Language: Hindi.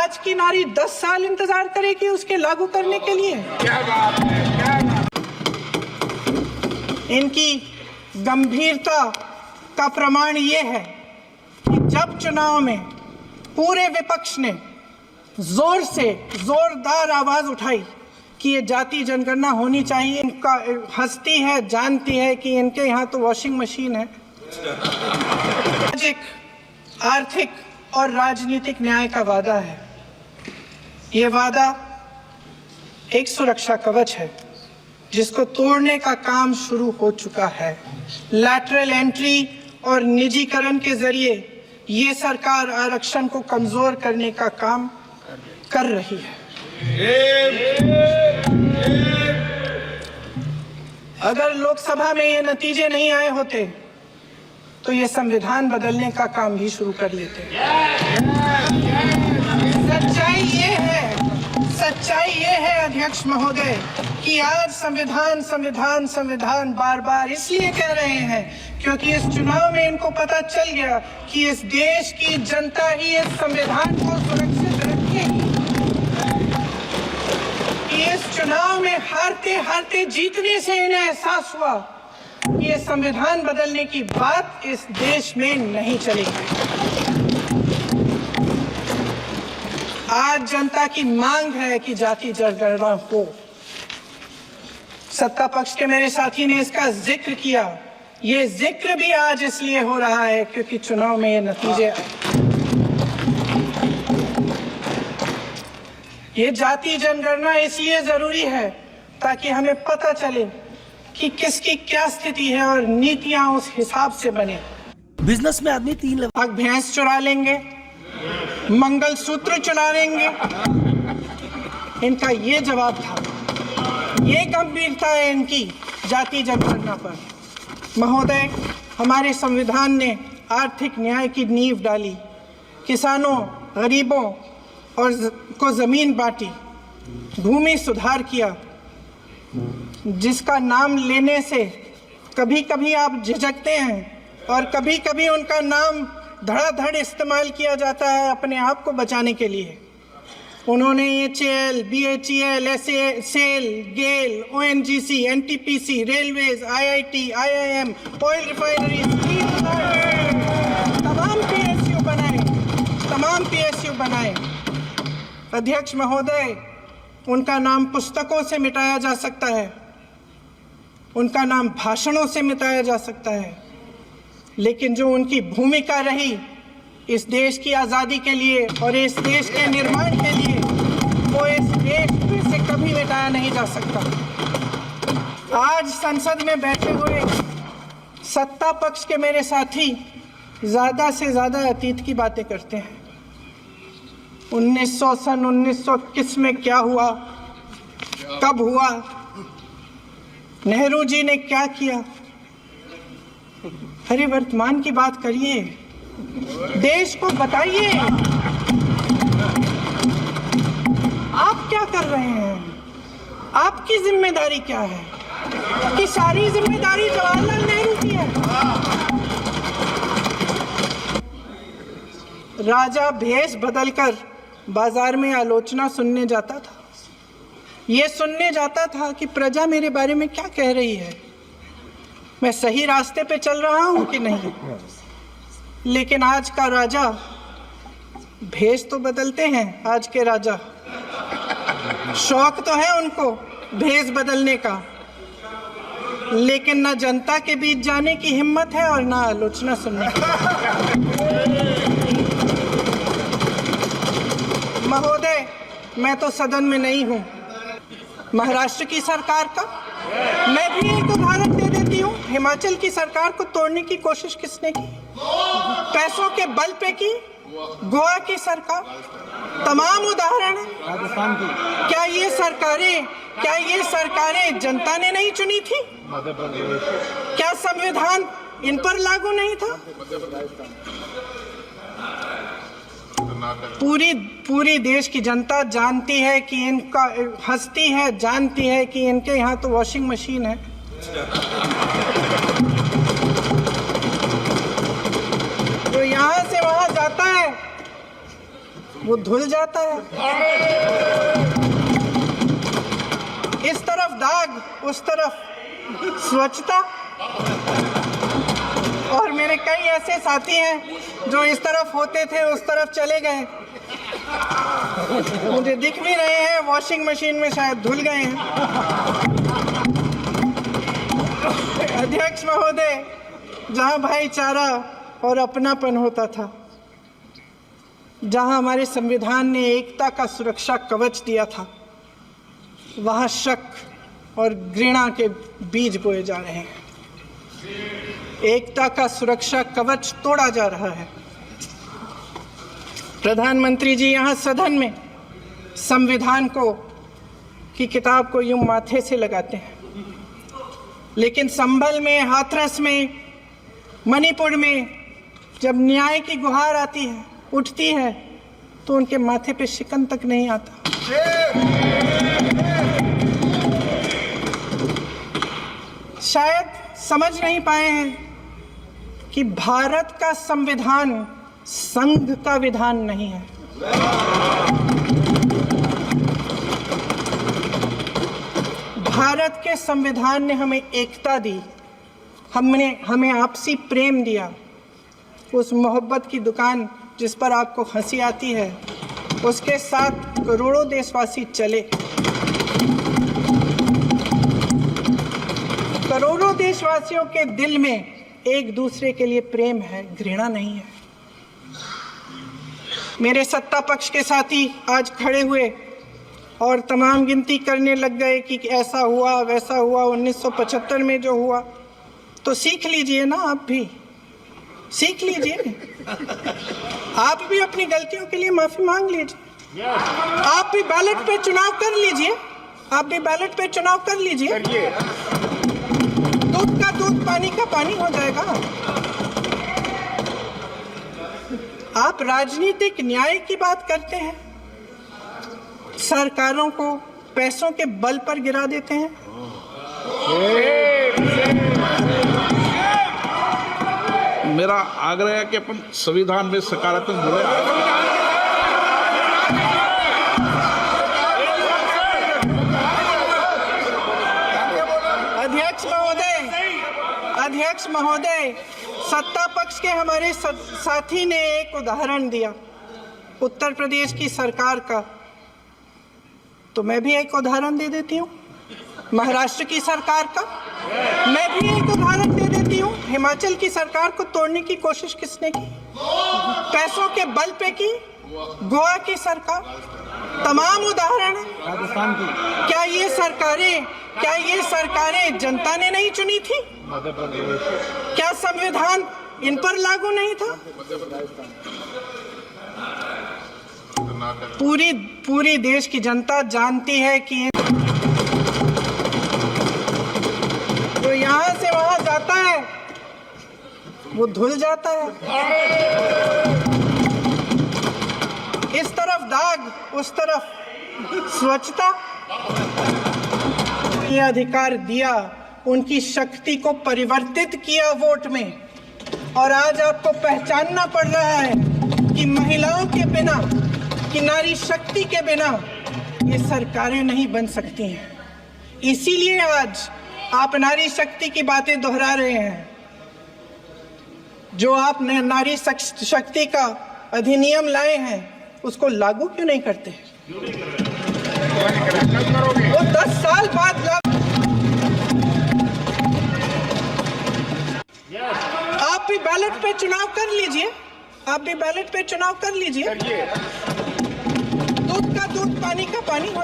आज की नारी 10 साल इंतजार करेगी उसके लागू करने के लिए? क्या बात है, क्या बात। इनकी गंभीरता का प्रमाण ये है कि जब चुनाव में पूरे विपक्ष ने जोरदार आवाज उठाई कि ये जाति जनगणना होनी चाहिए, इनका हंसती है, जानती है कि इनके यहाँ तो वॉशिंग मशीन है। सामाजिक, आर्थिक और राजनीतिक न्याय का वादा है। ये वादा एक सुरक्षा कवच है जिसको तोड़ने का काम शुरू हो चुका है। लैटरल एंट्री और निजीकरण के जरिए ये सरकार आरक्षण को कमजोर करने का काम कर रही है। अगर लोकसभा में ये नतीजे नहीं आए होते तो ये संविधान बदलने का काम भी शुरू कर लेते। सच्चाई ये है अध्यक्ष महोदय कि आज संविधान बार बार इसलिए कह रहे हैं क्योंकि इस चुनाव में इनको पता चल गया कि इस देश की जनता ही इस संविधान को सुरक्षित रखेगी। इस चुनाव में हारते जीतने से इन्हें एहसास हुआ कि ये संविधान बदलने की बात इस देश में नहीं चलेगी। आज जनता की मांग है कि जाति जनगणना हो। सत्ता पक्ष के मेरे साथी ने इसका जिक्र किया। ये जिक्र भी आज इसलिए हो रहा है क्योंकि चुनाव में ये नतीजे आए। ये जाति जनगणना इसलिए जरूरी है ताकि हमें पता चले कि किसकी क्या स्थिति है और नीतियां उस हिसाब से बने। बिजनेस में आदमी 3 लाख भैंस चुरा लेंगे, मंगलसूत्र चुरा लेंगे। इनका ये जवाब था, ये गंभीरता है इनकी जाति जनगणना पर। महोदय, हमारे संविधान ने आर्थिक न्याय की नींव डाली, किसानों, गरीबों और को जमीन बांटी, भूमि सुधार किया, जिसका नाम लेने से कभी कभी आप झिझकते हैं और कभी कभी उनका नाम धड़ाधड़ इस्तेमाल किया जाता है अपने आप को बचाने के लिए। उन्होंने HAL, BHEL, SAIL, GAIL, ONGC, NTPC, railways, IIT, IIM, oil refinery, तमाम PSU बनाए। अध्यक्ष महोदय, उनका नाम पुस्तकों से मिटाया जा सकता है, उनका नाम भाषणों से मिटाया जा सकता है, लेकिन जो उनकी भूमिका रही इस देश की आज़ादी के लिए और इस देश के निर्माण के लिए, वो इस देश से कभी मिटाया नहीं जा सकता। आज संसद में बैठे हुए सत्ता पक्ष के मेरे साथी ज़्यादा से ज़्यादा अतीत की बातें करते हैं। 1921 में क्या हुआ, कब हुआ, नेहरू जी ने क्या किया। अरे वर्तमान की बात करिए, देश को बताइए आप क्या कर रहे हैं, आपकी जिम्मेदारी क्या है। कि सारी जिम्मेदारी जवाहरलाल नेहरू की है। राजा भेष बदलकर बाजार में आलोचना सुनने जाता था। ये सुनने जाता था कि प्रजा मेरे बारे में क्या कह रही है, मैं सही रास्ते पे चल रहा हूं कि नहीं। लेकिन आज का राजा, भेष तो बदलते हैं आज के राजा, शौक तो है उनको भेष बदलने का, लेकिन ना जनता के बीच जाने की हिम्मत है और ना आलोचना सुनने की। महोदय, मैं तो सदन में नहीं हूं। महाराष्ट्र की सरकार का मैं भी एक उदाहरण दे देती हूँ। हिमाचल की सरकार को तोड़ने की कोशिश किसने की? पैसों के बल पे की। गोवा की सरकार, तमाम उदाहरण है। राजस्थान की क्या ये सरकारें जनता ने नहीं चुनी थी? क्या संविधान इन पर लागू नहीं था? पूरी देश की जनता जानती है कि इनका, हंसती है, जानती है कि इनके यहाँ तो वॉशिंग मशीन है। तो यहाँ से वहाँ जाता है वो धुल जाता है। इस तरफ दाग, उस तरफ स्वच्छता। और मेरे कई ऐसे साथी हैं जो इस तरफ होते थे उस तरफ चले गए, मुझे दिख भी रहे हैं, वॉशिंग मशीन में शायद धुल गए हैं। अध्यक्ष महोदय, जहां भाईचारा और अपनापन होता था, जहां हमारे संविधान ने एकता का सुरक्षा कवच दिया था, वहां शक और घृणा के बीज बोए जा रहे हैं। एकता का सुरक्षा कवच तोड़ा जा रहा है। प्रधानमंत्री जी यहाँ सदन में संविधान की किताब को यूं माथे से लगाते हैं, लेकिन संभल में, हाथरस में, मणिपुर में जब न्याय की गुहार आती है, उठती है, तो उनके माथे पे शिकन तक नहीं आता। शायद समझ नहीं पाए हैं कि भारत का संविधान संघ का विधान नहीं है। भारत के संविधान ने हमें एकता दी, हमें आपसी प्रेम दिया। उस मोहब्बत की दुकान जिस पर आपको हंसी आती है, उसके साथ करोड़ों देशवासी चले। करोड़ों देशवासियों के दिल में एक दूसरे के लिए प्रेम है, घृणा नहीं है। मेरे सत्ता पक्ष के साथी आज खड़े हुए और तमाम गिनती करने लग गए कि ऐसा हुआ, वैसा हुआ, 1975 में जो हुआ। तो सीख लीजिए ना, आप भी सीख लीजिए। आप भी अपनी गलतियों के लिए माफी मांग लीजिए। आप भी बैलेट पे चुनाव कर लीजिए। आप भी बैलेट पे चुनाव कर लीजिए। दूध का दूध, पानी का पानी हो जाएगा। आप राजनीतिक न्याय की बात करते हैं, सरकारों को पैसों के बल पर गिरा देते हैं। मेरा आग्रह है कि अपन संविधान में सकारात्मक जुड़े। अध्यक्ष महोदय, सत्ता पक्ष के हमारे साथी ने एक उदाहरण दिया उत्तर प्रदेश की सरकार का, तो मैं भी एक उदाहरण दे देती हूँ महाराष्ट्र की सरकार का। मैं भी एक उदाहरण दे देती हूँ हिमाचल की सरकार को तोड़ने की कोशिश किसने की, पैसों के बल पे की, गोवा की सरकार। तमाम उदाहरण है। राजस्थान की क्या ये सरकारें जनता ने नहीं चुनी थी? क्या संविधान इन पर लागू नहीं था? पूरी देश की जनता जानती है कि जो यहाँ से वहां जाता है वो धुल जाता है। इस तरफ दाग, उस तरफ स्वच्छता। ये अधिकार दिया, उनकी शक्ति को परिवर्तित किया वोट में, और आज आपको पहचानना पड़ रहा है कि महिलाओं के बिना, कि नारी शक्ति के बिना ये सरकारें नहीं बन सकती हैं। इसीलिए आज आप नारी शक्ति की बातें दोहरा रहे हैं। जो आप नारी शक्ति का अधिनियम लाए हैं उसको लागू क्यों नहीं करते? वो 10 साल बाद आप भी बैलेट पे चुनाव कर लीजिए। आप भी बैलेट पे चुनाव कर लीजिए। दूध का दूध, पानी का पानी हो